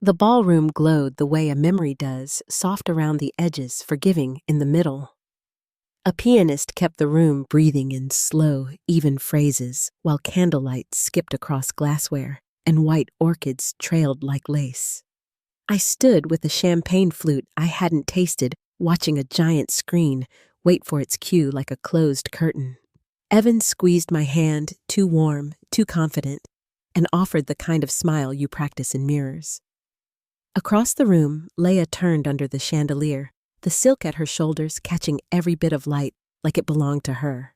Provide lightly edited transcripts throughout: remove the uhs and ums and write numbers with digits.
The ballroom glowed the way a memory does, soft around the edges, forgiving in the middle. A pianist kept the room breathing in slow, even phrases, while candlelight skipped across glassware and white orchids trailed like lace. I stood with a champagne flute I hadn't tasted, watching a giant screen wait for its cue like a closed curtain. Evan squeezed my hand, too warm, too confident, and offered the kind of smile you practice in mirrors. Across the room, Leia turned under the chandelier, the silk at her shoulders catching every bit of light like it belonged to her.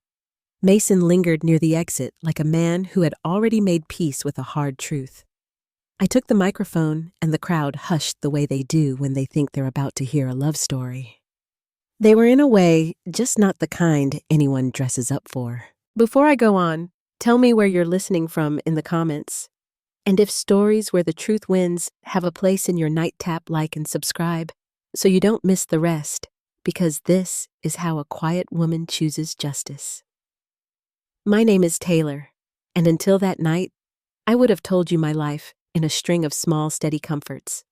Mason lingered near the exit like a man who had already made peace with a hard truth. I took the microphone, and the crowd hushed the way they do when they think they're about to hear a love story. They were in a way just not the kind anyone dresses up for. Before I go on, tell me where you're listening from in the comments. And if stories where the truth wins have a place in your night tap, like and subscribe so you don't miss the rest, because this is how a quiet woman chooses justice. My name is Taylor, and until that night, I would have told you my life in a string of small, steady comforts.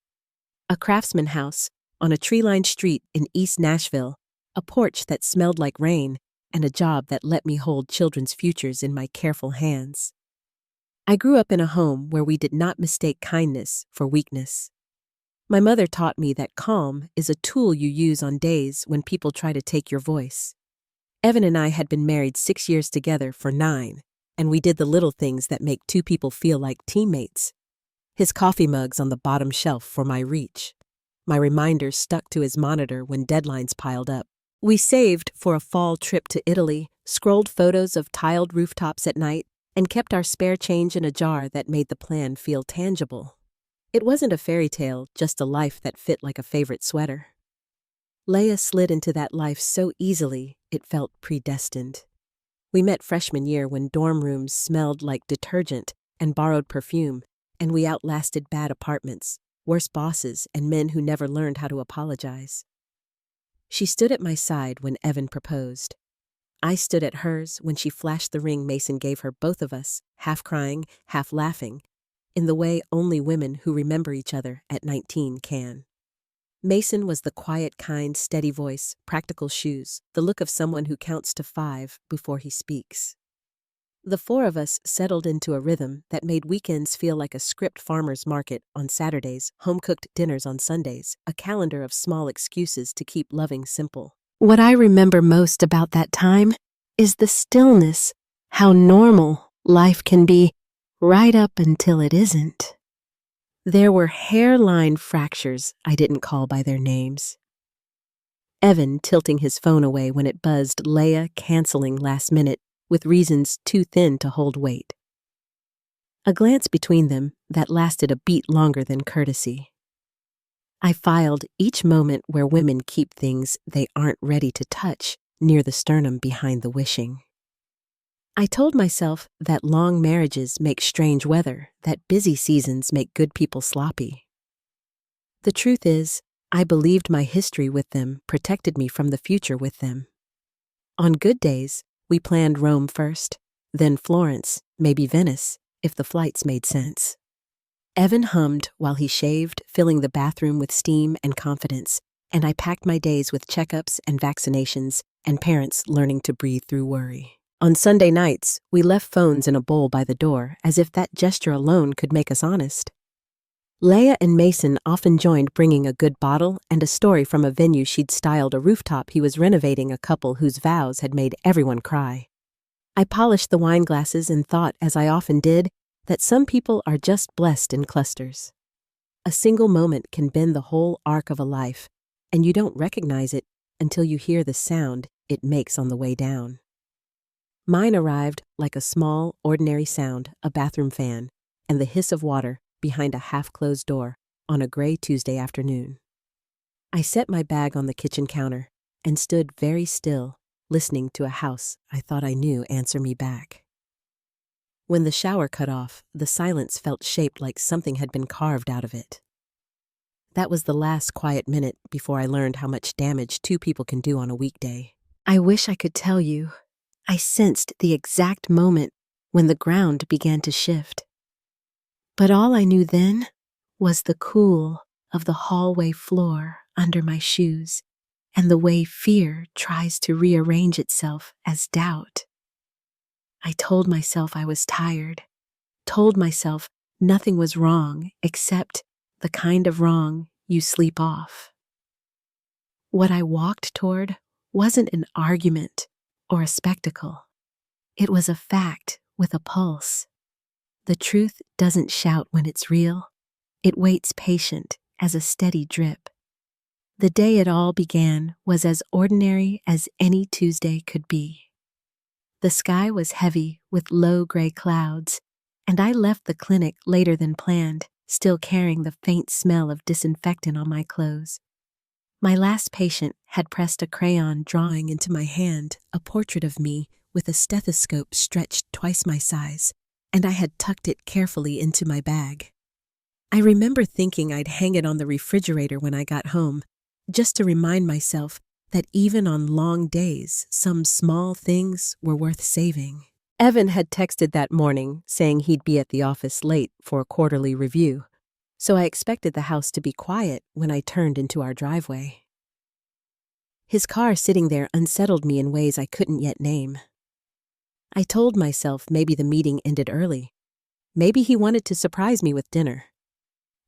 A craftsman house on a tree-lined street in East Nashville, a porch that smelled like rain, and a job that let me hold children's futures in my careful hands. I grew up in a home where we did not mistake kindness for weakness. My mother taught me that calm is a tool you use on days when people try to take your voice. Evan and I had been married 6 years together for 9, and we did the little things that make two people feel like teammates. His coffee mugs on the bottom shelf for my reach. My reminders stuck to his monitor when deadlines piled up. We saved for a fall trip to Italy, scrolled photos of tiled rooftops at night, and kept our spare change in a jar that made the plan feel tangible. It wasn't a fairy tale, just a life that fit like a favorite sweater. Leia slid into that life so easily, it felt predestined. We met freshman year when dorm rooms smelled like detergent and borrowed perfume, and we outlasted bad apartments, worse bosses, and men who never learned how to apologize. She stood at my side when Evan proposed. I stood at hers when she flashed the ring Mason gave her, both of us, half crying, half laughing, in the way only women who remember each other at 19 can. Mason was the quiet, kind, steady voice, practical shoes, the look of someone who counts to 5 before he speaks. The 4 of us settled into a rhythm that made weekends feel like a script farmer's market on Saturdays, home-cooked dinners on Sundays, a calendar of small excuses to keep loving simple. What I remember most about that time is the stillness, how normal life can be right up until it isn't. There were hairline fractures I didn't call by their names. Evan tilting his phone away when it buzzed, Leia canceling last minute with reasons too thin to hold weight. A glance between them that lasted a beat longer than courtesy. I filed each moment where women keep things they aren't ready to touch near the sternum behind the wishing. I told myself that long marriages make strange weather, that busy seasons make good people sloppy. The truth is, I believed my history with them protected me from the future with them. On good days, we planned Rome first, then Florence, maybe Venice, if the flights made sense. Evan hummed while he shaved, filling the bathroom with steam and confidence, and I packed my days with checkups and vaccinations and parents learning to breathe through worry. On Sunday nights, we left phones in a bowl by the door, as if that gesture alone could make us honest. Leia and Mason often joined, bringing a good bottle and a story from a venue she'd styled a rooftop he was renovating, a couple whose vows had made everyone cry. I polished the wine glasses and thought, as I often did, that some people are just blessed in clusters. A single moment can bend the whole arc of a life, and you don't recognize it until you hear the sound it makes on the way down. Mine arrived like a small, ordinary sound, a bathroom fan, and the hiss of water behind a half-closed door on a gray Tuesday afternoon. I set my bag on the kitchen counter and stood very still, listening to a house I thought I knew answer me back. When the shower cut off, the silence felt shaped like something had been carved out of it. That was the last quiet minute before I learned how much damage 2 people can do on a weekday. I wish I could tell you. I sensed the exact moment when the ground began to shift. But all I knew then was the cool of the hallway floor under my shoes and the way fear tries to rearrange itself as doubt. I told myself I was tired, told myself nothing was wrong except the kind of wrong you sleep off. What I walked toward wasn't an argument or a spectacle. It was a fact with a pulse. The truth doesn't shout when it's real. It waits patient as a steady drip. The day it all began was as ordinary as any Tuesday could be. The sky was heavy with low gray clouds, and I left the clinic later than planned, still carrying the faint smell of disinfectant on my clothes. My last patient had pressed a crayon drawing into my hand, a portrait of me with a stethoscope stretched twice my size, and I had tucked it carefully into my bag. I remember thinking I'd hang it on the refrigerator when I got home, just to remind myself that even on long days, some small things were worth saving. Evan had texted that morning saying he'd be at the office late for a quarterly review, so I expected the house to be quiet when I turned into our driveway. His car sitting there unsettled me in ways I couldn't yet name. I told myself maybe the meeting ended early. Maybe he wanted to surprise me with dinner.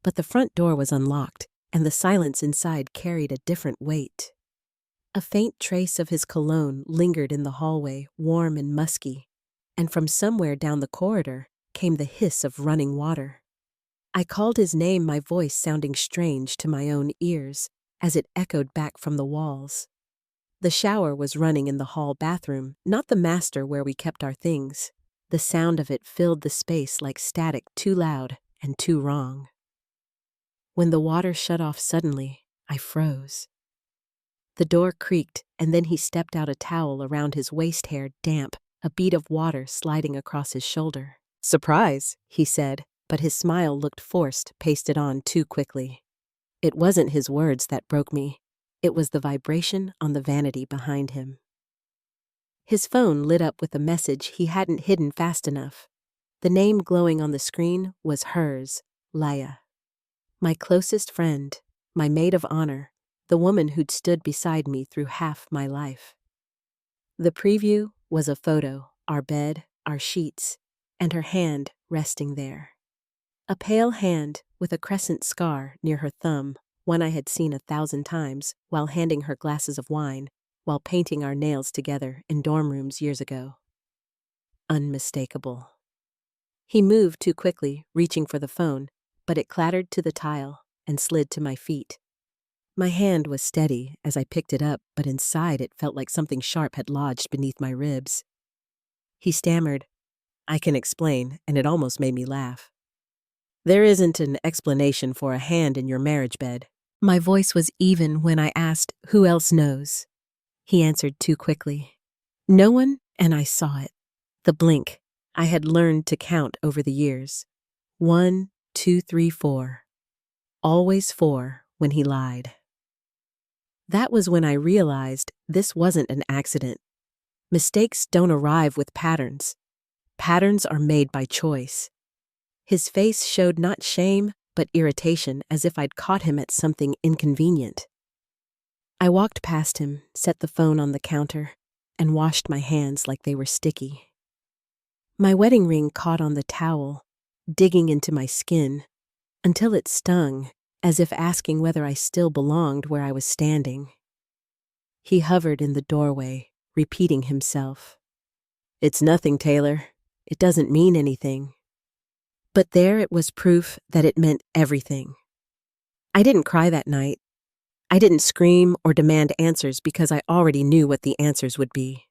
But the front door was unlocked, and the silence inside carried a different weight. A faint trace of his cologne lingered in the hallway, warm and musky, and from somewhere down the corridor came the hiss of running water. I called his name, my voice sounding strange to my own ears as it echoed back from the walls. The shower was running in the hall bathroom, not the master where we kept our things. The sound of it filled the space like static, too loud and too wrong. When the water shut off suddenly, I froze. The door creaked, and then he stepped out, a towel around his waist hair damp, a bead of water sliding across his shoulder. "Surprise," he said, but his smile looked forced, pasted on too quickly. It wasn't his words that broke me. It was the vibration on the vanity behind him. His phone lit up with a message he hadn't hidden fast enough. The name glowing on the screen was hers, Leia. My closest friend, my maid of honor, the woman who'd stood beside me through half my life. The preview was a photo, our bed, our sheets, and her hand resting there. A pale hand with a crescent scar near her thumb, one I had seen 1,000 times while handing her glasses of wine, while painting our nails together in dorm rooms years ago. Unmistakable. He moved too quickly, reaching for the phone, but it clattered to the tile and slid to my feet. My hand was steady as I picked it up, but inside it felt like something sharp had lodged beneath my ribs. He stammered, "I can explain," and it almost made me laugh. "There isn't an explanation for a hand in your marriage bed." My voice was even when I asked, "Who else knows?" He answered too quickly. "No one," and I saw it. The blink. I had learned to count over the years. 1, 2, 3, 4. Always 4 when he lied. That was when I realized this wasn't an accident. Mistakes don't arrive with patterns. Patterns are made by choice. His face showed not shame, but irritation, as if I'd caught him at something inconvenient. I walked past him, set the phone on the counter, and washed my hands like they were sticky. My wedding ring caught on the towel, digging into my skin, until it stung, as if asking whether I still belonged where I was standing. He hovered in the doorway, repeating himself. "It's nothing, Taylor. It doesn't mean anything." But there it was, proof that it meant everything. I didn't cry that night. I didn't scream or demand answers because I already knew what the answers would be.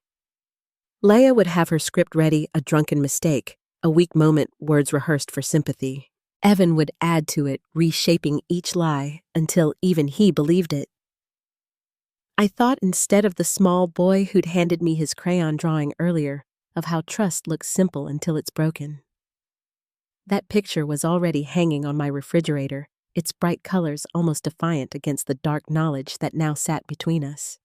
Leia would have her script ready, a drunken mistake, a weak moment, words rehearsed for sympathy. Evan would add to it, reshaping each lie until even he believed it. I thought, instead of the small boy who'd handed me his crayon drawing earlier, of how trust looks simple until it's broken. That picture was already hanging on my refrigerator, its bright colors almost defiant against the dark knowledge that now sat between us.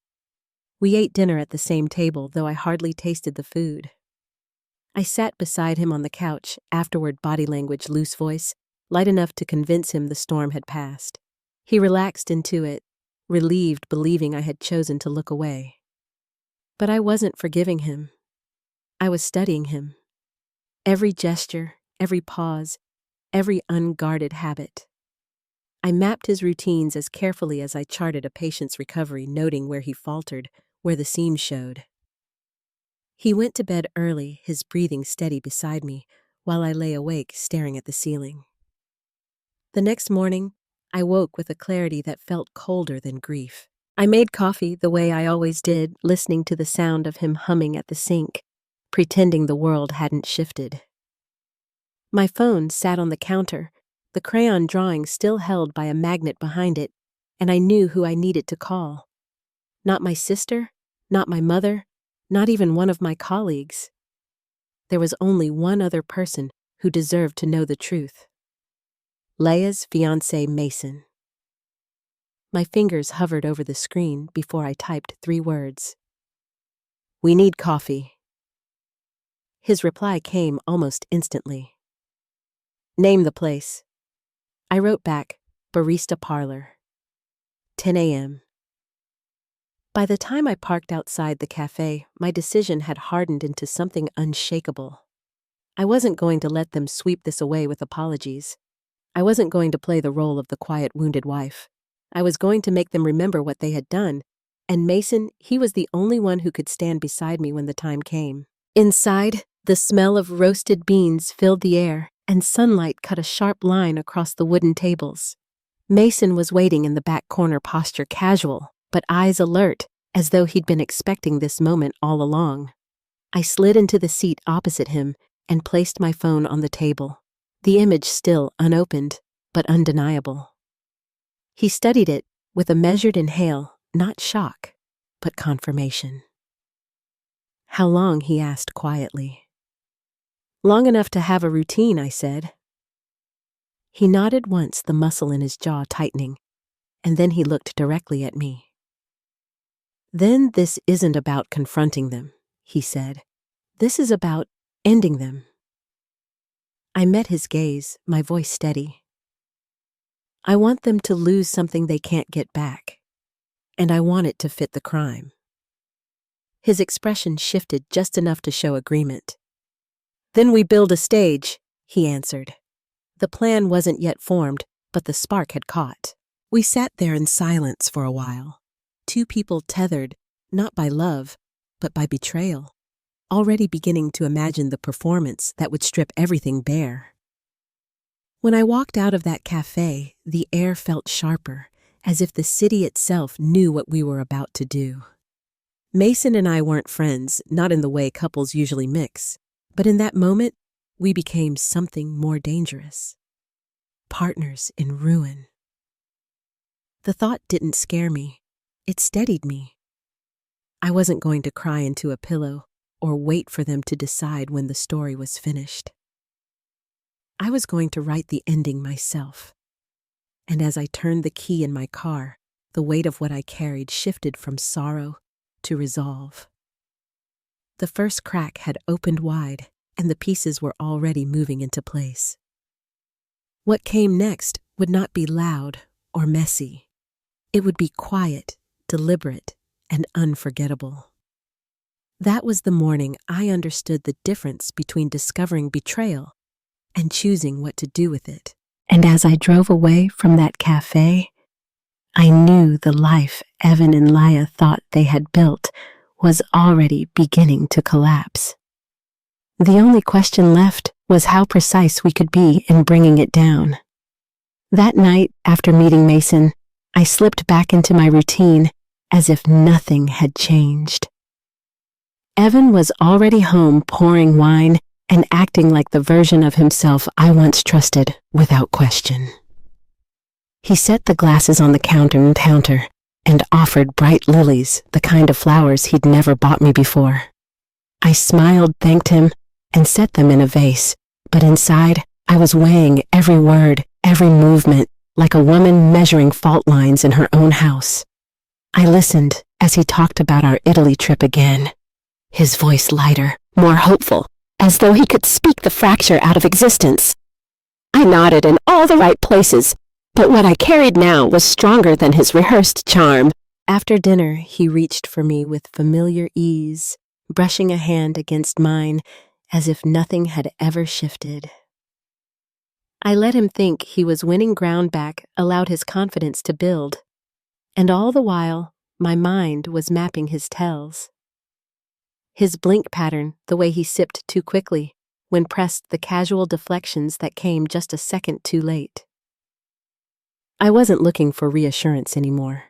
We ate dinner at the same table, though I hardly tasted the food. I sat beside him on the couch, afterward body language, loose voice, light enough to convince him the storm had passed. He relaxed into it, relieved, believing I had chosen to look away. But I wasn't forgiving him. I was studying him. Every gesture, every pause, every unguarded habit. I mapped his routines as carefully as I charted a patient's recovery, noting where he faltered, where the seams showed. He went to bed early, his breathing steady beside me, while I lay awake staring at the ceiling. The next morning, I woke with a clarity that felt colder than grief. I made coffee the way I always did, listening to the sound of him humming at the sink, pretending the world hadn't shifted. My phone sat on the counter, the crayon drawing still held by a magnet behind it, and I knew who I needed to call. Not my sister, not my mother, not even one of my colleagues. There was only one other person who deserved to know the truth. Leia's fiancé, Mason. My fingers hovered over the screen before I typed 3 words. "We need coffee." His reply came almost instantly. "Name the place." I wrote back, "Barista Parlor." 10 a.m. By the time I parked outside the cafe, my decision had hardened into something unshakable. I wasn't going to let them sweep this away with apologies. I wasn't going to play the role of the quiet, wounded wife. I was going to make them remember what they had done, and Mason, he was the only one who could stand beside me when the time came. Inside, the smell of roasted beans filled the air, and sunlight cut a sharp line across the wooden tables. Mason was waiting in the back corner, posture casual, but eyes alert, as though he'd been expecting this moment all along. I slid into the seat opposite him and placed my phone on the table, the image still unopened, but undeniable. He studied it with a measured inhale, not shock, but confirmation. "How long?" he asked quietly. "Long enough to have a routine," I said. He nodded once, the muscle in his jaw tightening, and then he looked directly at me. "Then this isn't about confronting them," he said. "This is about ending them." I met his gaze, my voice steady. "I want them to lose something they can't get back, and I want it to fit the crime." His expression shifted just enough to show agreement. "Then we build a stage," he answered. The plan wasn't yet formed, but the spark had caught. We sat there in silence for a while, 2 people tethered, not by love, but by betrayal, already beginning to imagine the performance that would strip everything bare. When I walked out of that cafe, the air felt sharper, as if the city itself knew what we were about to do. Mason and I weren't friends, not in the way couples usually mix, but in that moment, we became something more dangerous. Partners in ruin. The thought didn't scare me. It steadied me. I wasn't going to cry into a pillow or wait for them to decide when the story was finished. I was going to write the ending myself. And as I turned the key in my car, the weight of what I carried shifted from sorrow to resolve. The first crack had opened wide, and the pieces were already moving into place. What came next would not be loud or messy. It would be quiet, deliberate, and unforgettable. That was the morning I understood the difference between discovering betrayal and choosing what to do with it. And as I drove away from that cafe, I knew the life Evan and Leia thought they had built was already beginning to collapse. The only question left was how precise we could be in bringing it down. That night, after meeting Mason, I slipped back into my routine as if nothing had changed. Evan was already home pouring wine and acting like the version of himself I once trusted without question. He set the glasses on the counter and offered bright lilies, the kind of flowers he'd never bought me before. I smiled, thanked him, and set them in a vase, but inside I was weighing every word, every movement, like a woman measuring fault lines in her own house. I listened as he talked about our Italy trip again, his voice lighter, more hopeful, as though he could speak the fracture out of existence. I nodded in all the right places, but what I carried now was stronger than his rehearsed charm. After dinner, he reached for me with familiar ease, brushing a hand against mine as if nothing had ever shifted. I let him think he was winning ground back, allowed his confidence to build, and all the while, my mind was mapping his tells. His blink pattern, the way he sipped too quickly, when pressed the casual deflections that came just a second too late. I wasn't looking for reassurance anymore.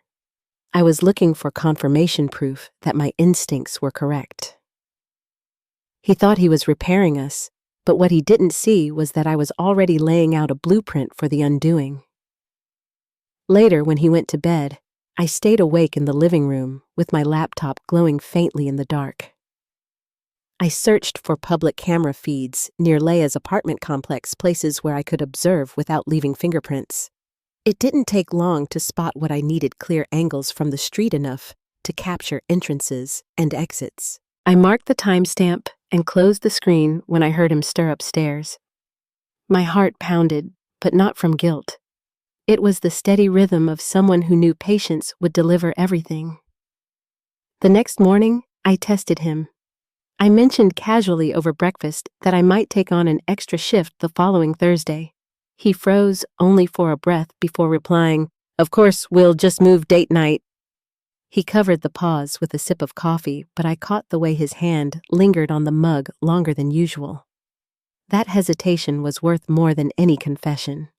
I was looking for confirmation proof that my instincts were correct. He thought he was repairing us, but what he didn't see was that I was already laying out a blueprint for the undoing. Later, when he went to bed, I stayed awake in the living room with my laptop glowing faintly in the dark. I searched for public camera feeds near Leia's apartment complex, places where I could observe without leaving fingerprints. It didn't take long to spot what I needed: clear angles from the street enough to capture entrances and exits. I marked the timestamp and closed the screen when I heard him stir upstairs. My heart pounded, but not from guilt. It was the steady rhythm of someone who knew patience would deliver everything. The next morning, I tested him. I mentioned casually over breakfast that I might take on an extra shift the following Thursday. He froze only for a breath before replying, "Of course, we'll just move date night." He covered the pause with a sip of coffee, but I caught the way his hand lingered on the mug longer than usual. That hesitation was worth more than any confession.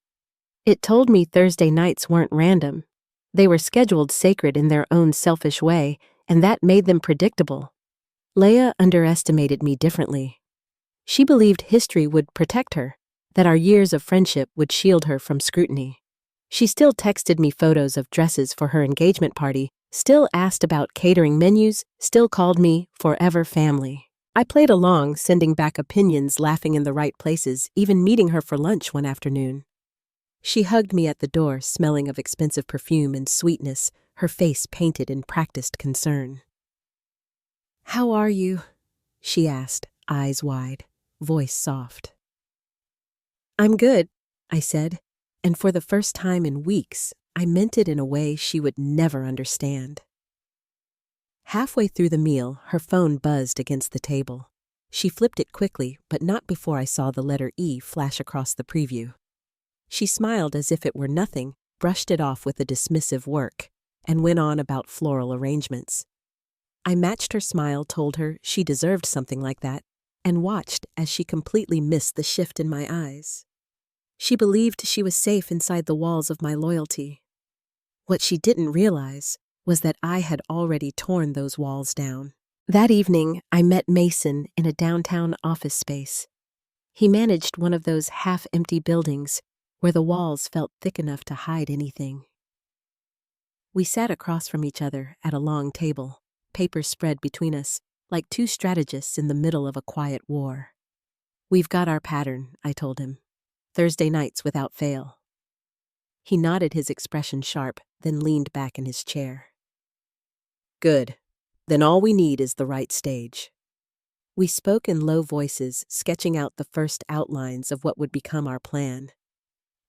It told me Thursday nights weren't random. They were scheduled sacred in their own selfish way, and that made them predictable. Leia underestimated me differently. She believed history would protect her, that our years of friendship would shield her from scrutiny. She still texted me photos of dresses for her engagement party, still asked about catering menus, still called me forever family. I played along, sending back opinions, laughing in the right places, even meeting her for lunch one afternoon. She hugged me at the door, smelling of expensive perfume and sweetness, her face painted in practiced concern. "How are you?" she asked, eyes wide, voice soft. "I'm good," I said, and for the first time in weeks, I meant it in a way she would never understand. Halfway through the meal, her phone buzzed against the table. She flipped it quickly, but not before I saw the letter E flash across the preview. She smiled as if it were nothing, brushed it off with a dismissive work, and went on about floral arrangements. I matched her smile, told her she deserved something like that, and watched as she completely missed the shift in my eyes. She believed she was safe inside the walls of my loyalty. What she didn't realize was that I had already torn those walls down. That evening, I met Mason in a downtown office space. He managed one of those half-empty buildings where the walls felt thick enough to hide anything. We sat across from each other at a long table, papers spread between us, like two strategists in the middle of a quiet war. "We've got our pattern," I told him. "Thursday nights without fail." He nodded, his expression sharp, then leaned back in his chair. "Good. Then all we need is the right stage." We spoke in low voices, sketching out the first outlines of what would become our plan.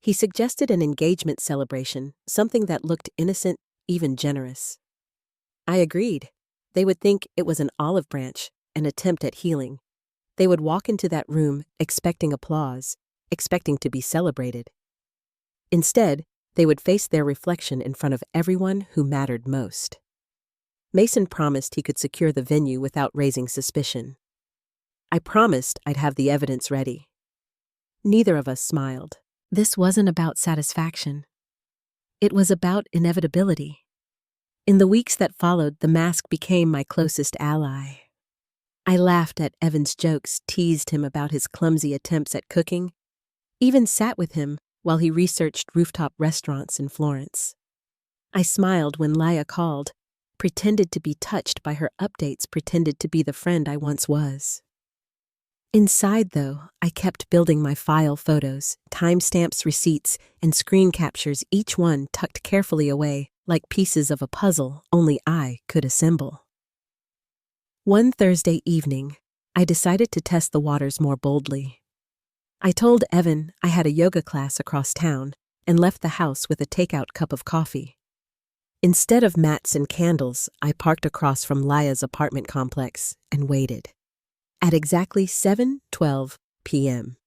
He suggested an engagement celebration, something that looked innocent, even generous. I agreed. They would think it was an olive branch, an attempt at healing. They would walk into that room expecting applause, expecting to be celebrated. Instead, they would face their reflection in front of everyone who mattered most. Mason promised he could secure the venue without raising suspicion. I promised I'd have the evidence ready. Neither of us smiled. This wasn't about satisfaction. It was about inevitability. In the weeks that followed, the mask became my closest ally. I laughed at Evan's jokes, teased him about his clumsy attempts at cooking, even sat with him while he researched rooftop restaurants in Florence. I smiled when Leia called, pretended to be touched by her updates, pretended to be the friend I once was. Inside, though, I kept building my file: photos, timestamps, receipts, and screen captures, each one tucked carefully away, like pieces of a puzzle only I could assemble. One Thursday evening, I decided to test the waters more boldly. I told Evan I had a yoga class across town and left the house with a takeout cup of coffee. Instead of mats and candles, I parked across from Laya's apartment complex and waited. At exactly 7:12 p.m.,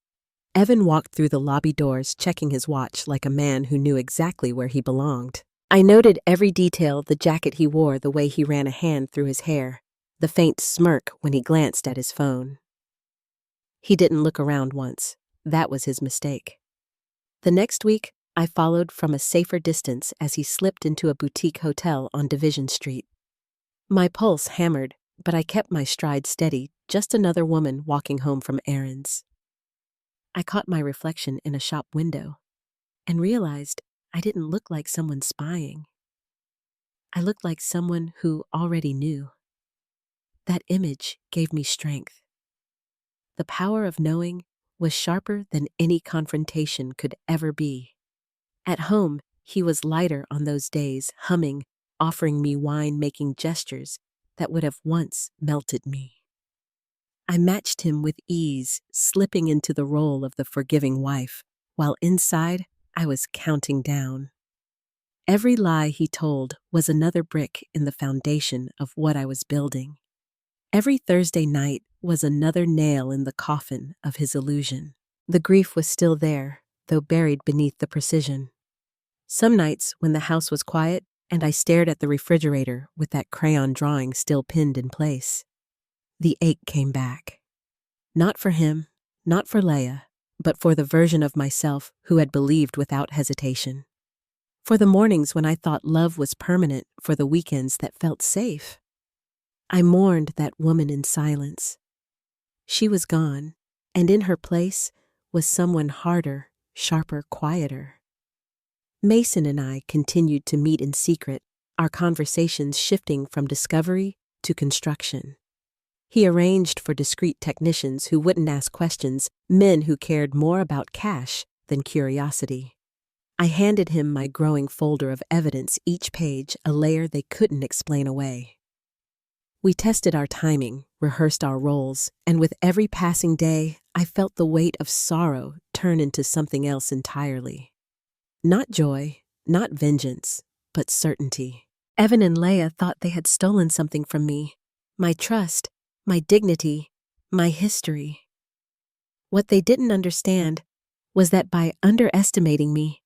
Evan walked through the lobby doors, checking his watch like a man who knew exactly where he belonged. I noted every detail: the jacket he wore, the way he ran a hand through his hair, the faint smirk when he glanced at his phone. He didn't look around once. That was his mistake. The next week, I followed from a safer distance as he slipped into a boutique hotel on Division Street. My pulse hammered, but I kept my stride steady, just another woman walking home from errands. I caught my reflection in a shop window and realized I didn't look like someone spying. I looked like someone who already knew. That image gave me strength. The power of knowing was sharper than any confrontation could ever be. At home, he was lighter on those days, humming, offering me wine, making gestures that would have once melted me. I matched him with ease, slipping into the role of the forgiving wife, while inside I was counting down. Every lie he told was another brick in the foundation of what I was building. Every Thursday night was another nail in the coffin of his illusion. The grief was still there, though buried beneath the precision. Some nights, when the house was quiet and I stared at the refrigerator with that crayon drawing still pinned in place, the ache came back. Not for him, not for Leia, but for the version of myself who had believed without hesitation. For the mornings when I thought love was permanent, for the weekends that felt safe. I mourned that woman in silence. She was gone, and in her place was someone harder, sharper, quieter. Mason and I continued to meet in secret, our conversations shifting from discovery to construction. He arranged for discreet technicians who wouldn't ask questions, men who cared more about cash than curiosity. I handed him my growing folder of evidence, each page a layer they couldn't explain away. We tested our timing, rehearsed our roles, and with every passing day, I felt the weight of sorrow turn into something else entirely. Not joy, not vengeance, but certainty. Evan and Leia thought they had stolen something from me, my trust, my dignity, my history. What they didn't understand was that by underestimating me,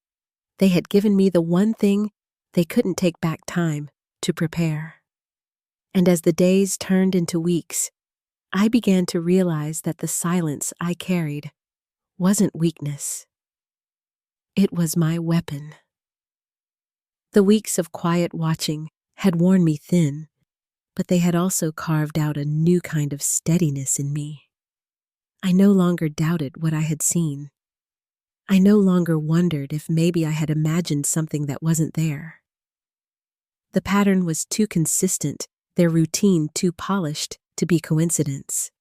they had given me the one thing they couldn't take back: time to prepare. And as the days turned into weeks, I began to realize that the silence I carried wasn't weakness. It was my weapon. The weeks of quiet watching had worn me thin, but they had also carved out a new kind of steadiness in me. I no longer doubted what I had seen. I no longer wondered if maybe I had imagined something that wasn't there. The pattern was too consistent, their routine too polished to be coincidence.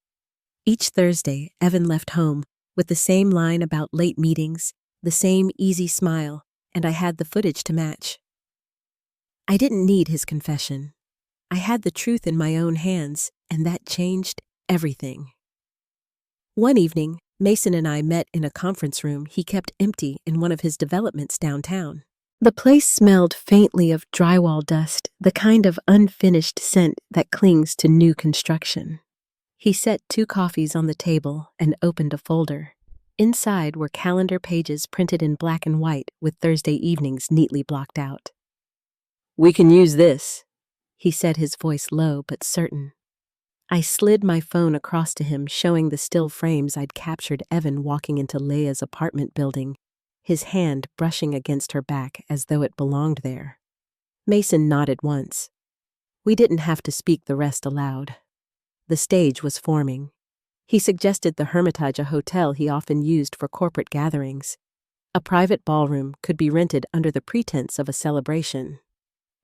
Each Thursday, Evan left home with the same line about late meetings, the same easy smile, and I had the footage to match. I didn't need his confession. I had the truth in my own hands, and that changed everything. One evening, Mason and I met in a conference room he kept empty in one of his developments downtown. The place smelled faintly of drywall dust, the kind of unfinished scent that clings to new construction. He set 2 coffees on the table and opened a folder. Inside were calendar pages printed in black and white with Thursday evenings neatly blocked out. "We can use this," he said, his voice low but certain. I slid my phone across to him, showing the still frames I'd captured Evan walking into Leia's apartment building, his hand brushing against her back as though it belonged there. Mason nodded once. We didn't have to speak the rest aloud. The stage was forming. He suggested the Hermitage, a hotel he often used for corporate gatherings. A private ballroom could be rented under the pretense of a celebration.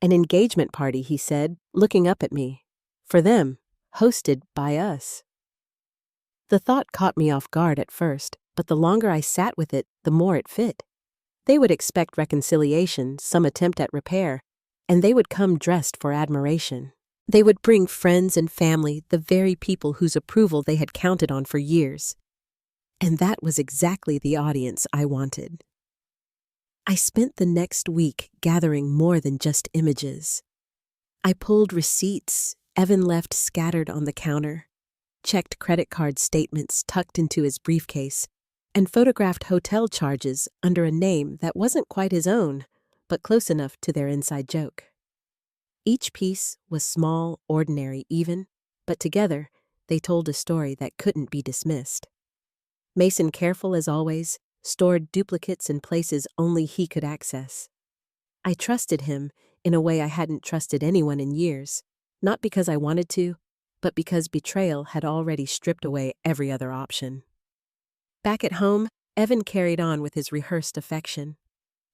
An engagement party, he said, looking up at me. For them, hosted by us. The thought caught me off guard at first, but the longer I sat with it, the more it fit. They would expect reconciliation, some attempt at repair, and they would come dressed for admiration. They would bring friends and family, the very people whose approval they had counted on for years. And that was exactly the audience I wanted. I spent the next week gathering more than just images. I pulled receipts Evan left scattered on the counter, checked credit card statements tucked into his briefcase, and photographed hotel charges under a name that wasn't quite his own, but close enough to their inside joke. Each piece was small, ordinary even, but together they told a story that couldn't be dismissed. Mason, careful as always, stored duplicates in places only he could access. I trusted him in a way I hadn't trusted anyone in years, not because I wanted to, but because betrayal had already stripped away every other option. Back at home, Evan carried on with his rehearsed affection.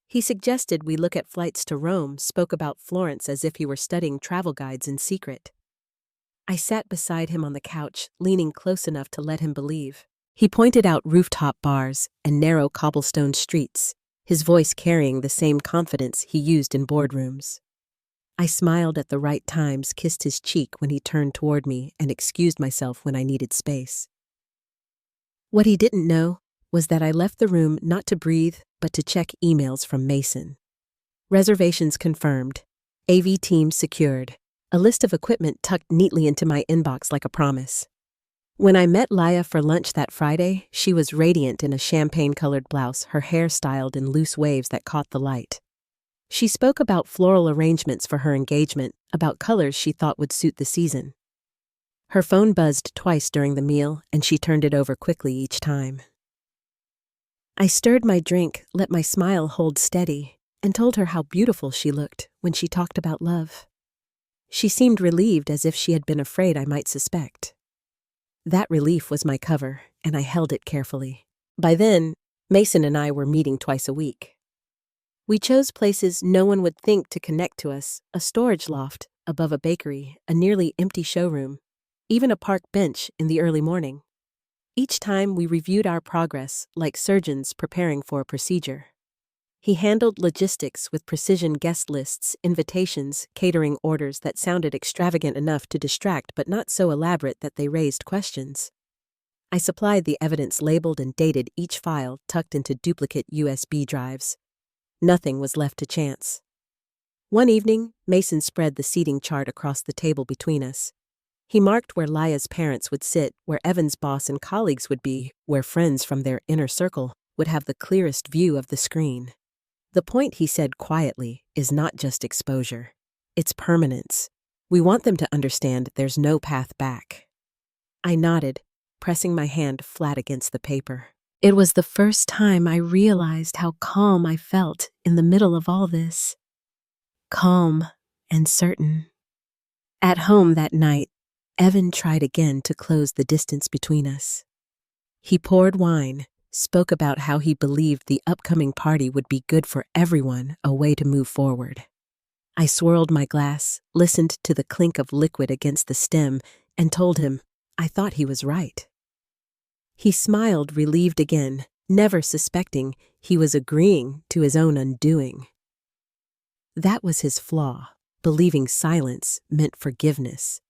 He suggested we look at flights to Rome, spoke about Florence as if he were studying travel guides in secret. I sat beside him on the couch, leaning close enough to let him believe. He pointed out rooftop bars and narrow cobblestone streets, his voice carrying the same confidence he used in boardrooms. I smiled at the right times, kissed his cheek when he turned toward me, and excused myself when I needed space. What he didn't know was that I left the room not to breathe, but to check emails from Mason. Reservations confirmed, AV team secured, a list of equipment tucked neatly into my inbox like a promise. When I met Laya for lunch that Friday, she was radiant in a champagne-colored blouse, her hair styled in loose waves that caught the light. She spoke about floral arrangements for her engagement, about colors she thought would suit the season. Her phone buzzed twice during the meal, and she turned it over quickly each time. I stirred my drink, let my smile hold steady, and told her how beautiful she looked when she talked about love. She seemed relieved, as if she had been afraid I might suspect. That relief was my cover, and I held it carefully. By then, Mason and I were meeting twice a week. We chose places no one would think to connect to us, a storage loft above a bakery, a nearly empty showroom, even a park bench in the early morning. Each time we reviewed our progress like surgeons preparing for a procedure. He handled logistics with precision, guest lists, invitations, catering orders that sounded extravagant enough to distract but not so elaborate that they raised questions. I supplied the evidence, labeled and dated each file tucked into duplicate USB drives. Nothing was left to chance. One evening, Mason spread the seating chart across the table between us. He marked where Laya's parents would sit, where Evan's boss and colleagues would be, where friends from their inner circle would have the clearest view of the screen. The point, he said quietly, is not just exposure. It's permanence. We want them to understand there's no path back. I nodded, pressing my hand flat against the paper. It was the first time I realized how calm I felt in the middle of all this. Calm and certain. At home that night, Evan tried again to close the distance between us. He poured wine, spoke about how he believed the upcoming party would be good for everyone, a way to move forward. I swirled my glass, listened to the clink of liquid against the stem, and told him I thought he was right. He smiled, relieved again, never suspecting he was agreeing to his own undoing. That was his flaw, believing silence meant forgiveness.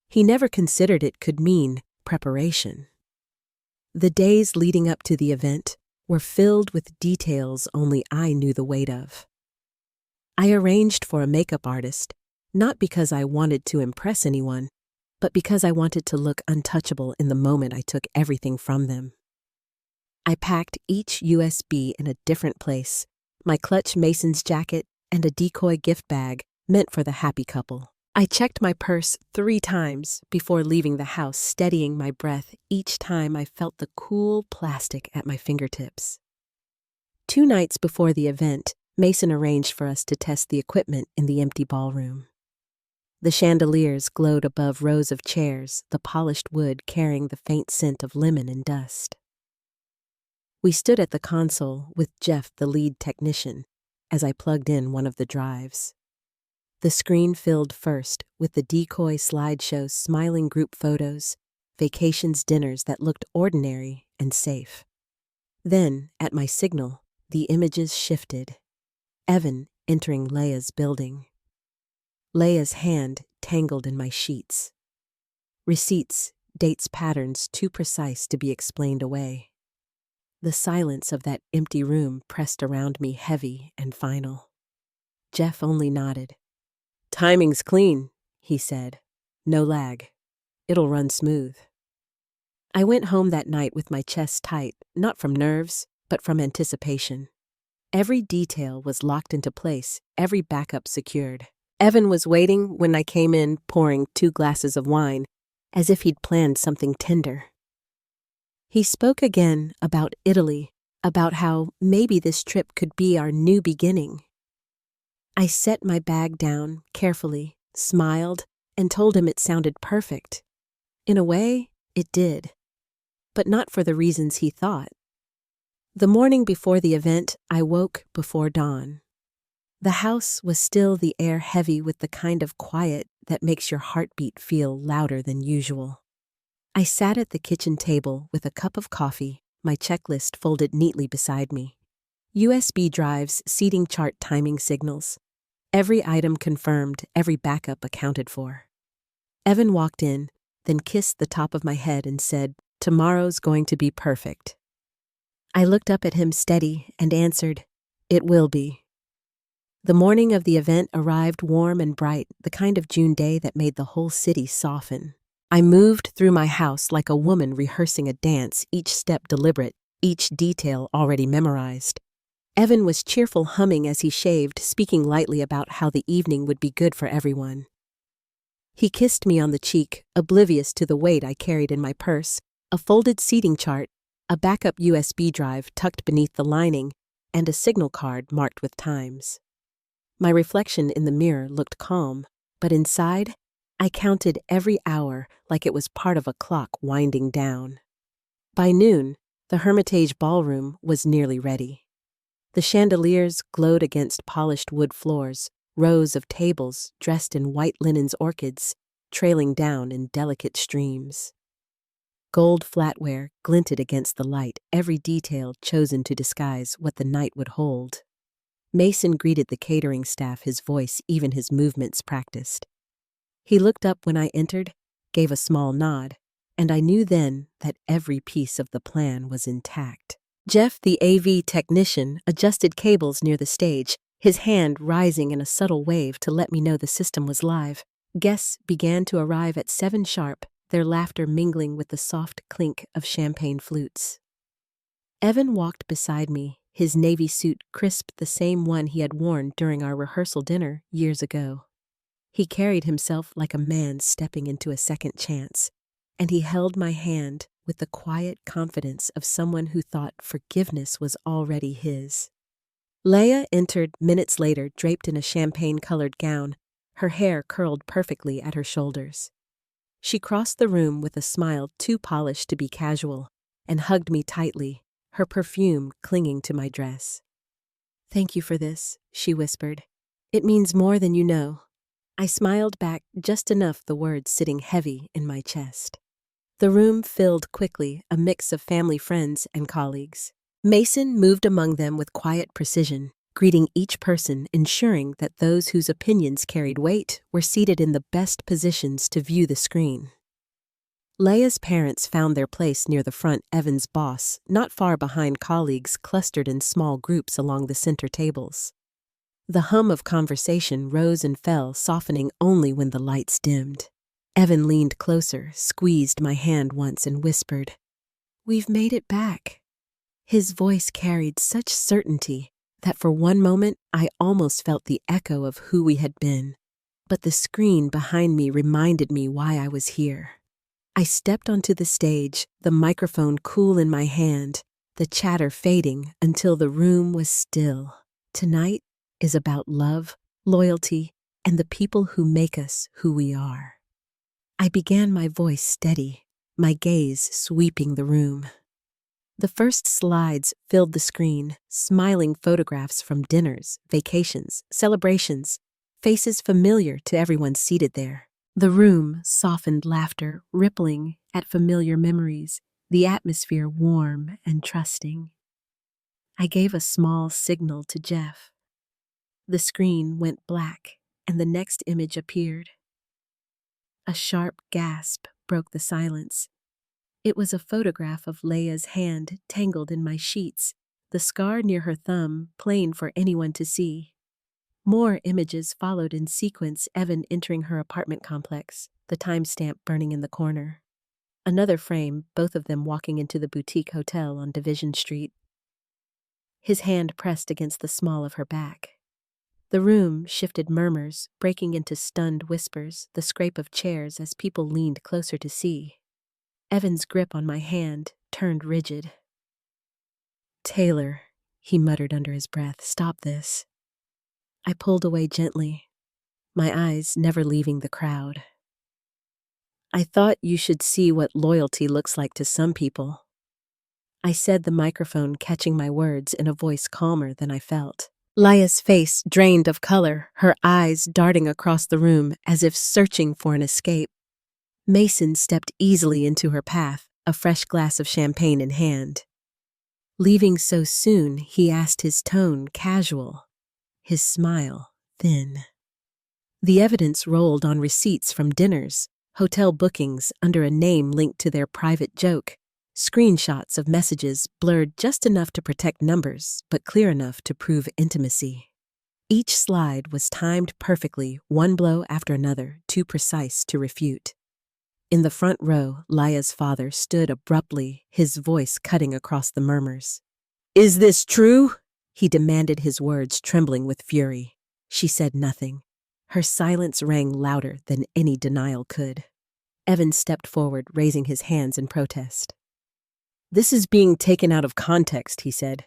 He never considered it could mean preparation. The days leading up to the event were filled with details only I knew the weight of. I arranged for a makeup artist, not because I wanted to impress anyone, but because I wanted to look untouchable in the moment I took everything from them. I packed each USB in a different place, my clutch, Mason's jacket, and a decoy gift bag meant for the happy couple. I checked my purse 3 times before leaving the house, steadying my breath each time I felt the cool plastic at my fingertips. 2 nights before the event, Mason arranged for us to test the equipment in the empty ballroom. The chandeliers glowed above rows of chairs, the polished wood carrying the faint scent of lemon and dust. We stood at the console with Jeff, the lead technician, as I plugged in one of the drives. The screen filled first with the decoy slideshow, smiling group photos, vacations, dinners that looked ordinary and safe. Then, at my signal, the images shifted. Evan entering Leia's building. Leia's hand tangled in my sheets. Receipts, dates, patterns too precise to be explained away. The silence of that empty room pressed around me heavy and final. Jeff only nodded. "Timing's clean," he said. "No lag. It'll run smooth." I went home that night with my chest tight, not from nerves, but from anticipation. Every detail was locked into place, every backup secured. Evan was waiting when I came in, pouring 2 glasses of wine, as if he'd planned something tender. He spoke again about Italy, about how maybe this trip could be our new beginning. I set my bag down carefully, smiled, and told him it sounded perfect. In a way, it did, but not for the reasons he thought. The morning before the event, I woke before dawn. The house was still, the air heavy with the kind of quiet that makes your heartbeat feel louder than usual. I sat at the kitchen table with a cup of coffee, my checklist folded neatly beside me. USB drives, seating chart, timing signals. Every item confirmed, every backup accounted for. Evan walked in, then kissed the top of my head and said, "Tomorrow's going to be perfect." I looked up at him steady and answered, "It will be." The morning of the event arrived warm and bright, the kind of June day that made the whole city soften. I moved through my house like a woman rehearsing a dance, each step deliberate, each detail already memorized. Evan was cheerful, humming as he shaved, speaking lightly about how the evening would be good for everyone. He kissed me on the cheek, oblivious to the weight I carried in my purse, a folded seating chart, a backup USB drive tucked beneath the lining, and a signal card marked with times. My reflection in the mirror looked calm, but inside, I counted every hour like it was part of a clock winding down. By noon, the Hermitage ballroom was nearly ready. The chandeliers glowed against polished wood floors, rows of tables dressed in white linen's orchids, trailing down in delicate streams. Gold flatware glinted against the light, every detail chosen to disguise what the night would hold. Mason greeted the catering staff, his voice, even his movements practiced. He looked up when I entered, gave a small nod, and I knew then that every piece of the plan was intact. Jeff, the AV technician, adjusted cables near the stage, his hand rising in a subtle wave to let me know the system was live. Guests began to arrive at 7 sharp, their laughter mingling with the soft clink of champagne flutes. Evan walked beside me, his navy suit crisp, the same one he had worn during our rehearsal dinner years ago. He carried himself like a man stepping into a second chance, and he held my hand with the quiet confidence of someone who thought forgiveness was already his. Leia entered minutes later, draped in a champagne-colored gown, her hair curled perfectly at her shoulders. She crossed the room with a smile too polished to be casual and hugged me tightly, her perfume clinging to my dress. "Thank you for this," she whispered. "It means more than you know." I smiled back, just enough, the words sitting heavy in my chest. The room filled quickly, a mix of family, friends, and colleagues. Mason moved among them with quiet precision, greeting each person, ensuring that those whose opinions carried weight were seated in the best positions to view the screen. Leia's parents found their place near the front, Evan's boss, not far behind colleagues clustered in small groups along the center tables. The hum of conversation rose and fell, softening only when the lights dimmed. Evan leaned closer, squeezed my hand once, and whispered, "We've made it back." His voice carried such certainty that for one moment I almost felt the echo of who we had been. But the screen behind me reminded me why I was here. I stepped onto the stage, the microphone cool in my hand, the chatter fading until the room was still. Tonight is about love, loyalty, and the people who make us who we are. I began, my voice steady, my gaze sweeping the room. The first slides filled the screen, smiling photographs from dinners, vacations, celebrations, faces familiar to everyone seated there. The room softened, laughter rippling at familiar memories, the atmosphere warm and trusting. I gave a small signal to Jeff. The screen went black, and the next image appeared. A sharp gasp broke the silence. It was a photograph of Leia's hand tangled in my sheets, the scar near her thumb plain for anyone to see. More images followed in sequence, Evan entering her apartment complex, the timestamp burning in the corner. Another frame, both of them walking into the boutique hotel on Division Street. His hand pressed against the small of her back. The room shifted murmurs, breaking into stunned whispers, the scrape of chairs as people leaned closer to see. Evan's grip on my hand turned rigid. "Taylor," he muttered under his breath, "stop this." I pulled away gently, my eyes never leaving the crowd. "I thought you should see what loyalty looks like to some people," I said, the microphone catching my words in a voice calmer than I felt. Leia's face drained of color, her eyes darting across the room as if searching for an escape. Mason stepped easily into her path, a fresh glass of champagne in hand. "Leaving so soon?" he asked, his tone casual, his smile thin. The evidence rolled on receipts from dinners, hotel bookings under a name linked to their private joke, screenshots of messages blurred just enough to protect numbers, but clear enough to prove intimacy. Each slide was timed perfectly, one blow after another, too precise to refute. In the front row, Leia's father stood abruptly, his voice cutting across the murmurs. "Is this true?" he demanded, his words trembling with fury. She said nothing. Her silence rang louder than any denial could. Evan stepped forward, raising his hands in protest. "This is being taken out of context," he said.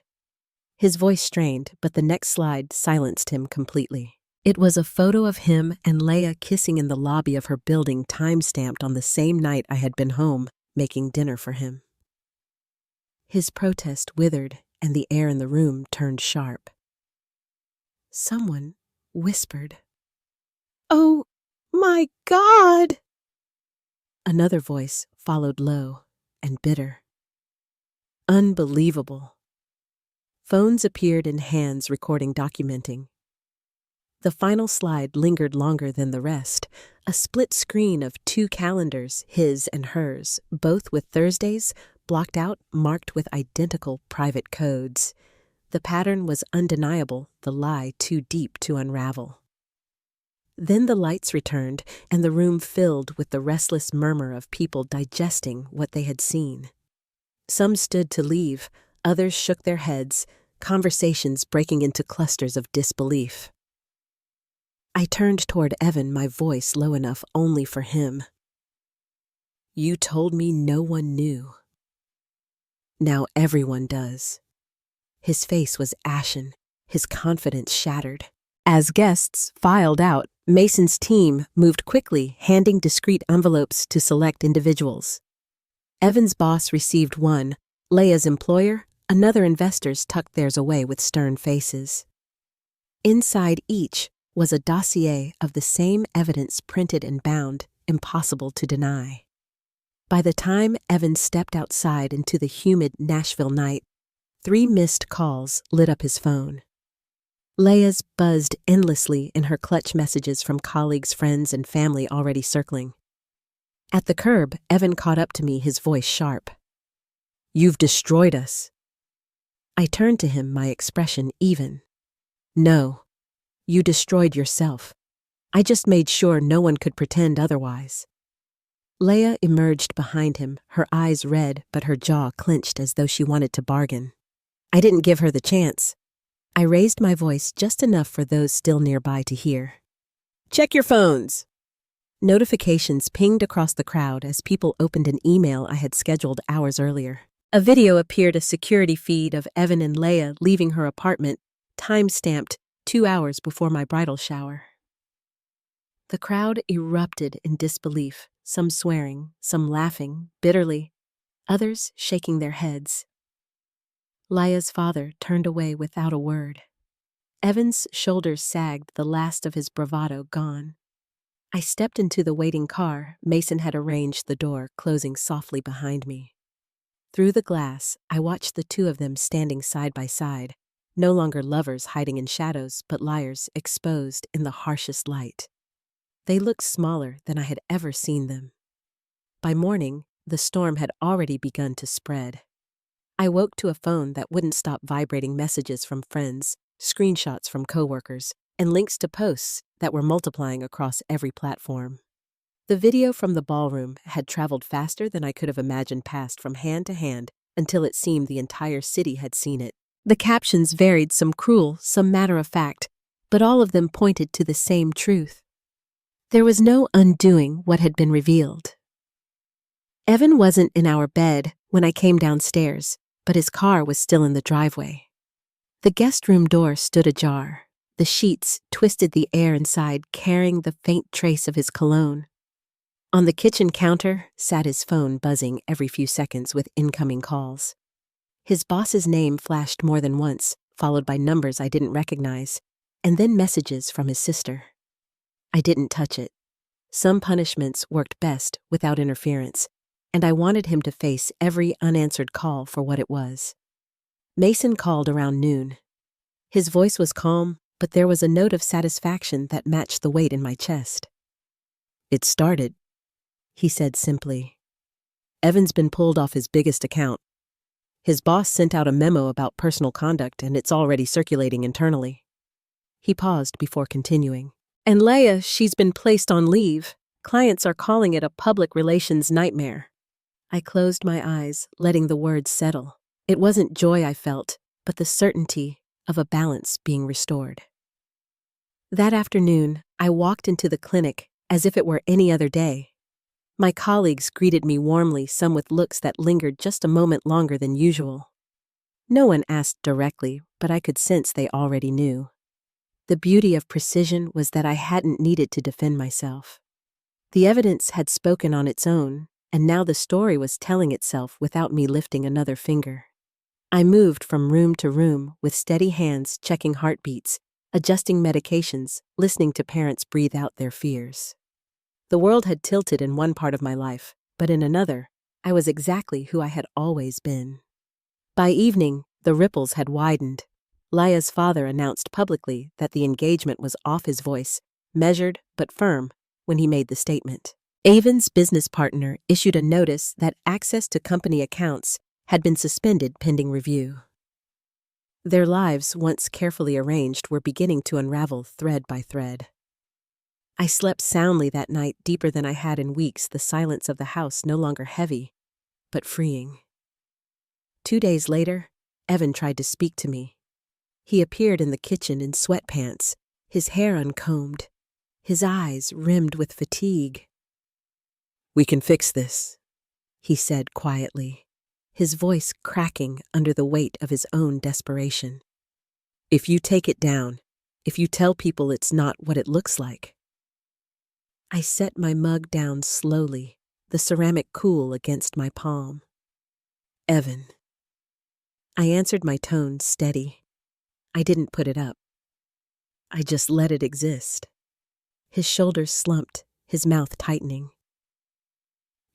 His voice strained, but the next slide silenced him completely. It was a photo of him and Leia kissing in the lobby of her building, time-stamped on the same night I had been home, making dinner for him. His protest withered, and the air in the room turned sharp. Someone whispered, "Oh, my God!" Another voice followed, low and bitter. "Unbelievable." Phones appeared in hands recording, documenting. The final slide lingered longer than the rest, a split screen of two calendars, his and hers, both with Thursdays blocked out, marked with identical private codes. The pattern was undeniable, the lie too deep to unravel. Then the lights returned, and the room filled with the restless murmur of people digesting what they had seen. Some stood to leave, others shook their heads, conversations breaking into clusters of disbelief. I turned toward Evan, my voice low enough only for him. "You told me no one knew. Now everyone does." His face was ashen, his confidence shattered. As guests filed out, Mason's team moved quickly, handing discreet envelopes to select individuals. Evan's boss received one, Leia's employer, another. Investors tucked theirs away with stern faces. Inside each was a dossier of the same evidence, printed and bound, impossible to deny. By the time Evan stepped outside into the humid Nashville night, 3 missed calls lit up his phone. Leia's buzzed endlessly in her clutch messages from colleagues, friends, and family already circling. At the curb, Evan caught up to me, his voice sharp. "You've destroyed us." I turned to him, my expression even. "No. You destroyed yourself. I just made sure no one could pretend otherwise." Leia emerged behind him, her eyes red but her jaw clenched as though she wanted to bargain. I didn't give her the chance. I raised my voice just enough for those still nearby to hear. "Check your phones." Notifications pinged across the crowd as people opened an email I had scheduled hours earlier. A video appeared, a security feed of Evan and Leia leaving her apartment, time-stamped 2 hours before my bridal shower. The crowd erupted in disbelief, some swearing, some laughing bitterly, others shaking their heads. Leia's father turned away without a word. Evan's shoulders sagged, the last of his bravado gone. I stepped into the waiting car. Mason had arranged the door, closing softly behind me. Through the glass, I watched the two of them standing side by side, no longer lovers hiding in shadows, but liars exposed in the harshest light. They looked smaller than I had ever seen them. By morning, the storm had already begun to spread. I woke to a phone that wouldn't stop vibrating messages from friends, screenshots from coworkers, and links to posts that were multiplying across every platform. The video from the ballroom had traveled faster than I could have imagined, passed from hand to hand until it seemed the entire city had seen it. The captions varied, some cruel, some matter-of-fact, but all of them pointed to the same truth. There was no undoing what had been revealed. Evan wasn't in our bed when I came downstairs, but his car was still in the driveway. The guest room door stood ajar. The sheets twisted the air inside, carrying the faint trace of his cologne. On the kitchen counter sat his phone, buzzing every few seconds with incoming calls. His boss's name flashed more than once, followed by numbers I didn't recognize, and then messages from his sister. I didn't touch it. Some punishments worked best without interference, and I wanted him to face every unanswered call for what it was. Mason called around noon. His voice was calm, but there was a note of satisfaction that matched the weight in my chest. "It started," he said simply. "Evan's been pulled off his biggest account. His boss sent out a memo about personal conduct, and it's already circulating internally." He paused before continuing. "And Leia, she's been placed on leave. Clients are calling it a public relations nightmare." I closed my eyes, letting the words settle. It wasn't joy I felt, but the certainty of a balance being restored. That afternoon, I walked into the clinic as if it were any other day. My colleagues greeted me warmly, some with looks that lingered just a moment longer than usual. No one asked directly, but I could sense they already knew. The beauty of precision was that I hadn't needed to defend myself. The evidence had spoken on its own, and now the story was telling itself without me lifting another finger. I moved from room to room with steady hands, checking heartbeats, adjusting medications, listening to parents breathe out their fears. The world had tilted in one part of my life, but in another, I was exactly who I had always been. By evening, the ripples had widened. Leia's father announced publicly that the engagement was off, his voice, measured but firm, when he made the statement. Avon's business partner issued a notice that access to company accounts had been suspended pending review. Their lives, once carefully arranged, were beginning to unravel thread by thread. I slept soundly that night, deeper than I had in weeks, the silence of the house no longer heavy, but freeing. 2 days later, Evan tried to speak to me. He appeared in the kitchen in sweatpants, his hair uncombed, his eyes rimmed with fatigue. "We can fix this," he said quietly, his voice cracking under the weight of his own desperation. "If you take it down, if you tell people it's not what it looks like." I set my mug down slowly, the ceramic cool against my palm. "Evan." I answered, my tone steady. I didn't put it up. I just let it exist. His shoulders slumped, his mouth tightening.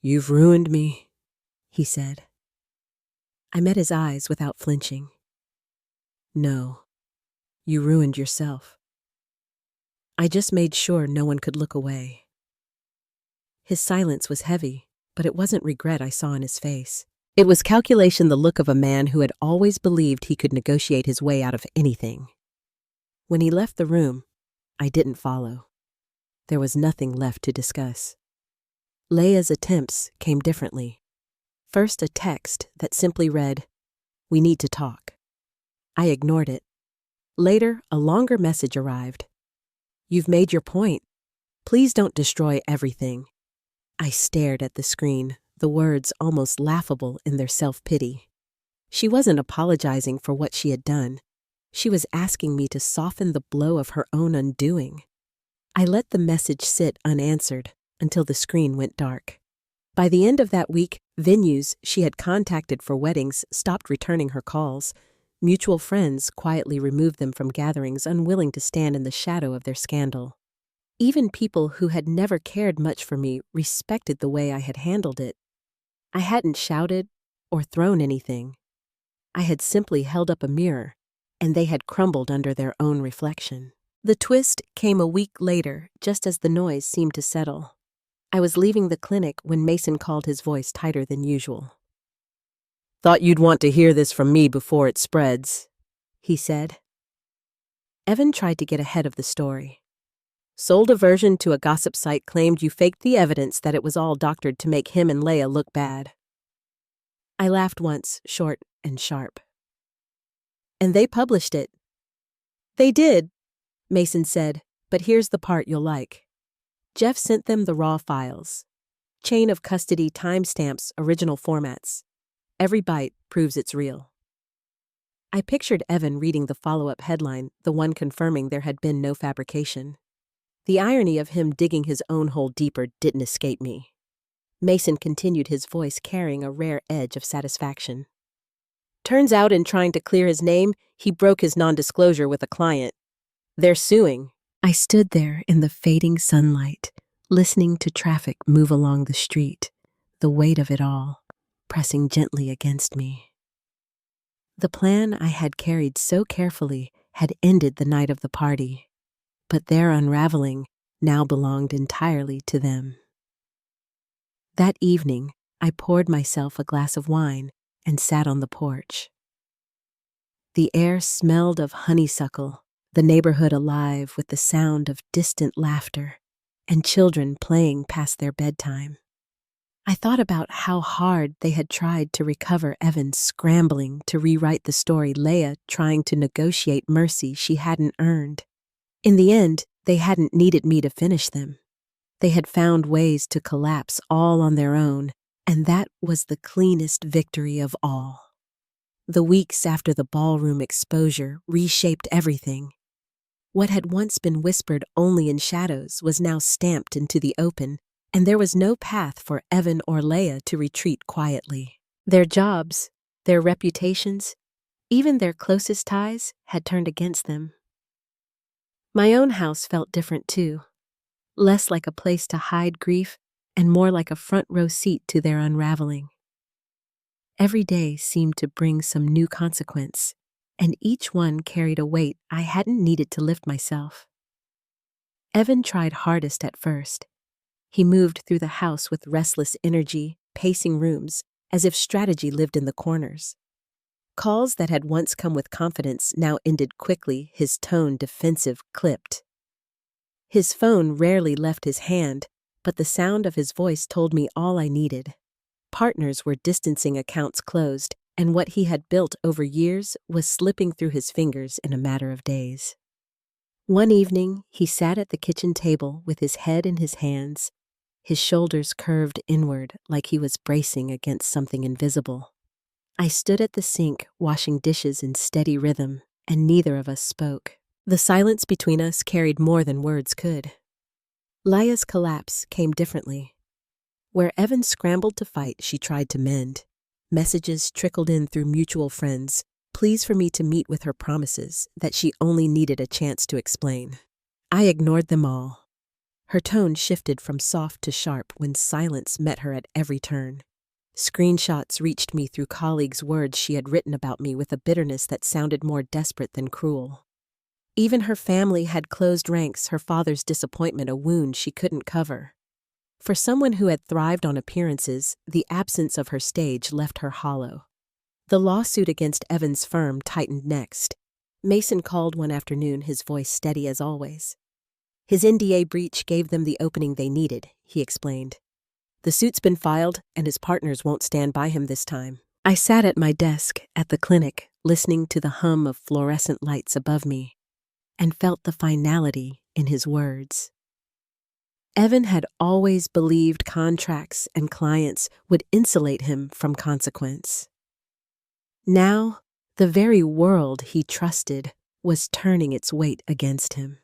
"You've ruined me," he said. I met his eyes without flinching. "No, you ruined yourself. I just made sure no one could look away." His silence was heavy, but it wasn't regret I saw in his face. It was calculation, the look of a man who had always believed he could negotiate his way out of anything. When he left the room, I didn't follow. There was nothing left to discuss. Leia's attempts came differently. First, a text that simply read, "We need to talk." I ignored it. Later, a longer message arrived. "You've made your point. Please don't destroy everything." I stared at the screen, the words almost laughable in their self-pity. She wasn't apologizing for what she had done. She was asking me to soften the blow of her own undoing. I let the message sit unanswered until the screen went dark. By the end of that week, venues she had contacted for weddings stopped returning her calls. Mutual friends quietly removed them from gatherings, unwilling to stand in the shadow of their scandal. Even people who had never cared much for me respected the way I had handled it. I hadn't shouted or thrown anything. I had simply held up a mirror, and they had crumbled under their own reflection. The twist came a week later, just as the noise seemed to settle. I was leaving the clinic when Mason called, his voice tighter than usual. "Thought you'd want to hear this from me before it spreads," he said. Evan tried to get ahead of the story. "Sold a version to a gossip site, claimed you faked the evidence, that it was all doctored to make him and Leia look bad." I laughed once, short and sharp. "And they published it." "They did," Mason said, "but here's the part you'll like. Jeff sent them the raw files. Chain of custody, timestamps, original formats. Every byte proves it's real." I pictured Evan reading the follow-up headline, the one confirming there had been no fabrication. The irony of him digging his own hole deeper didn't escape me. Mason continued, his voice carrying a rare edge of satisfaction. "Turns out, in trying to clear his name, he broke his non-disclosure with a client. They're suing." I stood there in the fading sunlight, listening to traffic move along the street, the weight of it all pressing gently against me. The plan I had carried so carefully had ended the night of the party, but their unraveling now belonged entirely to them. That evening, I poured myself a glass of wine and sat on the porch. The air smelled of honeysuckle, the neighborhood alive with the sound of distant laughter and children playing past their bedtime. I thought about how hard they had tried to recover Evan, scrambling to rewrite the story, Leia trying to negotiate mercy she hadn't earned. In the end, they hadn't needed me to finish them. They had found ways to collapse all on their own, and that was the cleanest victory of all. The weeks after the ballroom exposure reshaped everything. What had once been whispered only in shadows was now stamped into the open, and there was no path for Evan or Leia to retreat quietly. Their jobs, their reputations, even their closest ties had turned against them. My own house felt different too, less like a place to hide grief and more like a front row seat to their unraveling. Every day seemed to bring some new consequence, and each one carried a weight I hadn't needed to lift myself. Evan tried hardest at first. He moved through the house with restless energy, pacing rooms as if strategy lived in the corners. Calls that had once come with confidence now ended quickly, his tone defensive, clipped. His phone rarely left his hand, but the sound of his voice told me all I needed. Partners were distancing, accounts closed, and what he had built over years was slipping through his fingers in a matter of days. One evening, he sat at the kitchen table with his head in his hands, his shoulders curved inward like he was bracing against something invisible. I stood at the sink, washing dishes in steady rhythm, and neither of us spoke. The silence between us carried more than words could. Leia's collapse came differently. Where Evan scrambled to fight, she tried to mend. Messages trickled in through mutual friends, pleas for me to meet with her, promises that she only needed a chance to explain. I ignored them all. Her tone shifted from soft to sharp when silence met her at every turn. Screenshots reached me through colleagues' words she had written about me with a bitterness that sounded more desperate than cruel. Even her family had closed ranks, her father's disappointment a wound she couldn't cover. For someone who had thrived on appearances, the absence of her stage left her hollow. The lawsuit against Evan's firm tightened next. Mason called one afternoon, his voice steady as always. His NDA breach gave them the opening they needed, he explained. The suit's been filed, and his partners won't stand by him this time. I sat at my desk at the clinic, listening to the hum of fluorescent lights above me, and felt the finality in his words. Evan had always believed contracts and clients would insulate him from consequence. Now, the very world he trusted was turning its weight against him.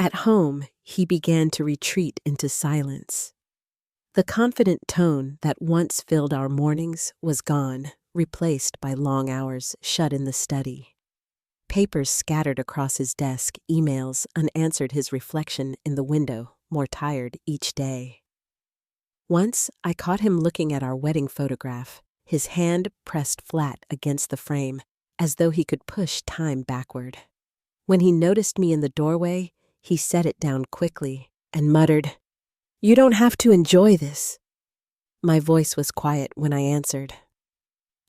At home, he began to retreat into silence. The confident tone that once filled our mornings was gone, replaced by long hours shut in the study. Papers scattered across his desk, emails unanswered, his reflection in the window, more tired each day. Once, I caught him looking at our wedding photograph, his hand pressed flat against the frame, as though he could push time backward. When he noticed me in the doorway, he set it down quickly and muttered, You don't have to enjoy this. My voice was quiet when I answered.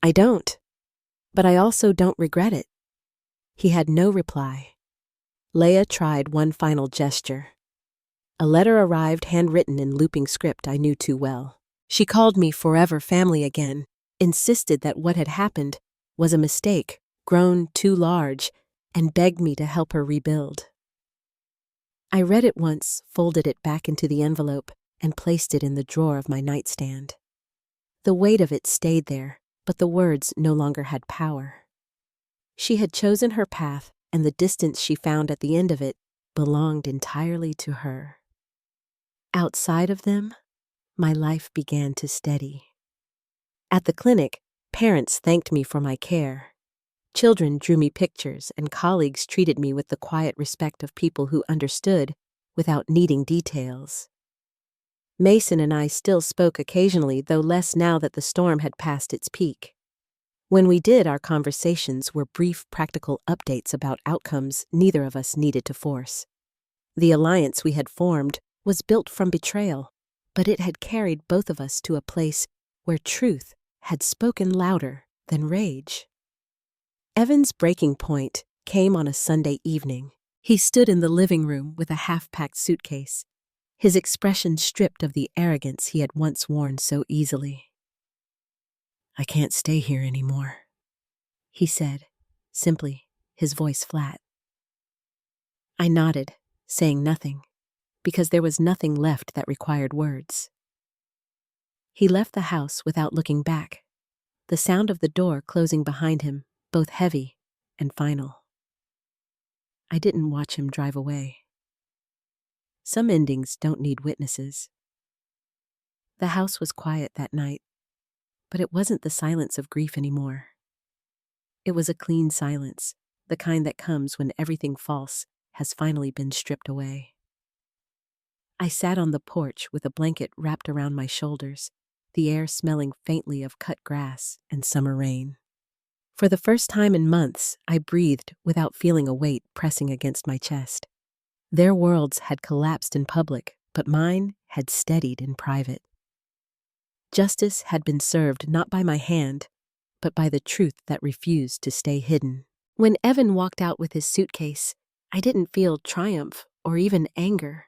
I don't, but I also don't regret it. He had no reply. Leia tried one final gesture. A letter arrived handwritten in looping script I knew too well. She called me forever family again, insisted that what had happened was a mistake, grown too large, and begged me to help her rebuild. I read it once, folded it back into the envelope, and placed it in the drawer of my nightstand. The weight of it stayed there, but the words no longer had power. She had chosen her path, and the distance she found at the end of it belonged entirely to her. Outside of them, my life began to steady. At the clinic, parents thanked me for my care. Children drew me pictures, and colleagues treated me with the quiet respect of people who understood without needing details. Mason and I still spoke occasionally, though less now that the storm had passed its peak. When we did, our conversations were brief, practical updates about outcomes neither of us needed to force. The alliance we had formed was built from betrayal, but it had carried both of us to a place where truth had spoken louder than rage. Evan's breaking point came on a Sunday evening. He stood in the living room with a half-packed suitcase, his expression stripped of the arrogance he had once worn so easily. I can't stay here anymore, he said, simply, his voice flat. I nodded, saying nothing, because there was nothing left that required words. He left the house without looking back, the sound of the door closing behind him, both heavy and final. I didn't watch him drive away. Some endings don't need witnesses. The house was quiet that night, but it wasn't the silence of grief anymore. It was a clean silence, the kind that comes when everything false has finally been stripped away. I sat on the porch with a blanket wrapped around my shoulders, the air smelling faintly of cut grass and summer rain. For the first time in months, I breathed without feeling a weight pressing against my chest. Their worlds had collapsed in public, but mine had steadied in private. Justice had been served not by my hand, but by the truth that refused to stay hidden. When Evan walked out with his suitcase, I didn't feel triumph or even anger.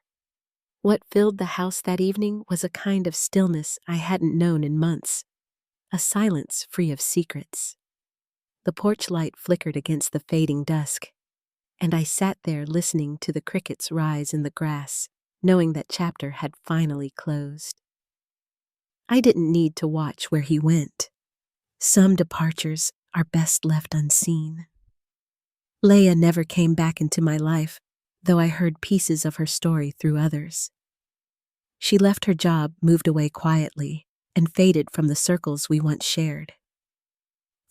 What filled the house that evening was a kind of stillness I hadn't known in months, a silence free of secrets. The porch light flickered against the fading dusk, and I sat there listening to the crickets rise in the grass, knowing that chapter had finally closed. I didn't need to watch where he went. Some departures are best left unseen. Leia never came back into my life, though I heard pieces of her story through others. She left her job, moved away quietly, and faded from the circles we once shared.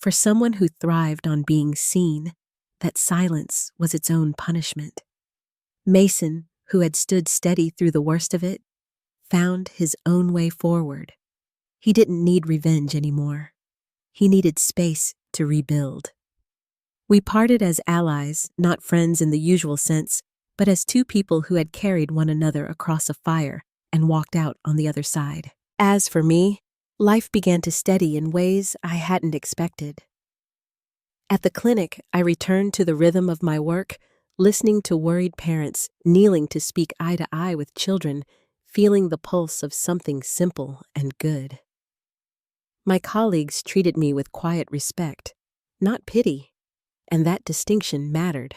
For someone who thrived on being seen, that silence was its own punishment. Mason, who had stood steady through the worst of it, found his own way forward. He didn't need revenge anymore. He needed space to rebuild. We parted as allies, not friends in the usual sense, but as two people who had carried one another across a fire and walked out on the other side. As for me, life began to steady in ways I hadn't expected. At the clinic, I returned to the rhythm of my work, listening to worried parents, kneeling to speak eye to eye with children, feeling the pulse of something simple and good. My colleagues treated me with quiet respect, not pity, and that distinction mattered.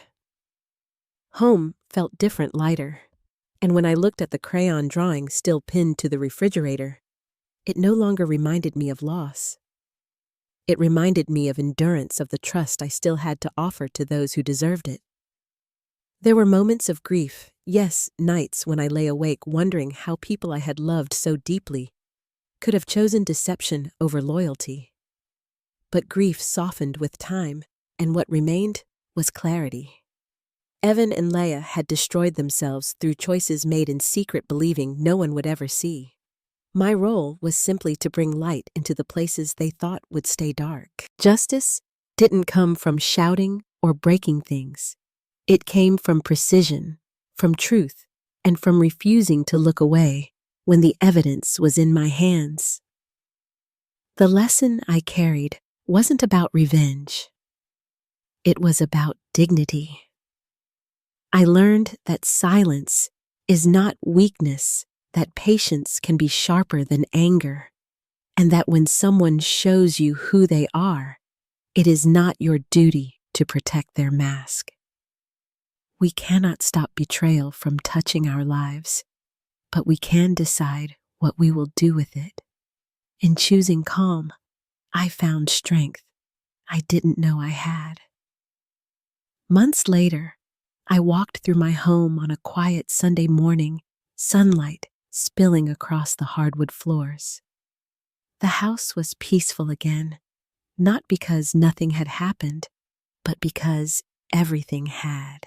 Home felt different, lighter, and when I looked at the crayon drawing still pinned to the refrigerator, it no longer reminded me of loss. It reminded me of endurance, of the trust I still had to offer to those who deserved it. There were moments of grief, yes, nights when I lay awake wondering how people I had loved so deeply could have chosen deception over loyalty. But grief softened with time, and what remained was clarity. Evan and Leia had destroyed themselves through choices made in secret, believing no one would ever see. My role was simply to bring light into the places they thought would stay dark. Justice didn't come from shouting or breaking things. It came from precision, from truth, and from refusing to look away when the evidence was in my hands. The lesson I carried wasn't about revenge. It was about dignity. I learned that silence is not weakness, that patience can be sharper than anger, and that when someone shows you who they are, it is not your duty to protect their mask. We cannot stop betrayal from touching our lives, but we can decide what we will do with it. In choosing calm, I found strength I didn't know I had. Months later, I walked through my home on a quiet Sunday morning, sunlight spilling across the hardwood floors. The house was peaceful again, not because nothing had happened, but because everything had.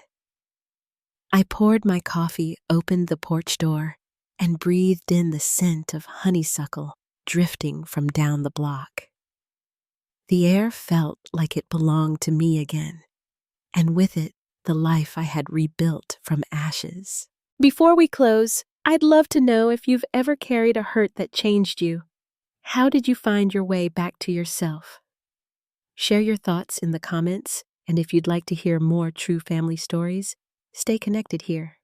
I poured my coffee, opened the porch door, and breathed in the scent of honeysuckle drifting from down the block. The air felt like it belonged to me again, and with it, the life I had rebuilt from ashes. Before we close, I'd love to know if you've ever carried a hurt that changed you. How did you find your way back to yourself? Share your thoughts in the comments, and if you'd like to hear more true family stories, stay connected here.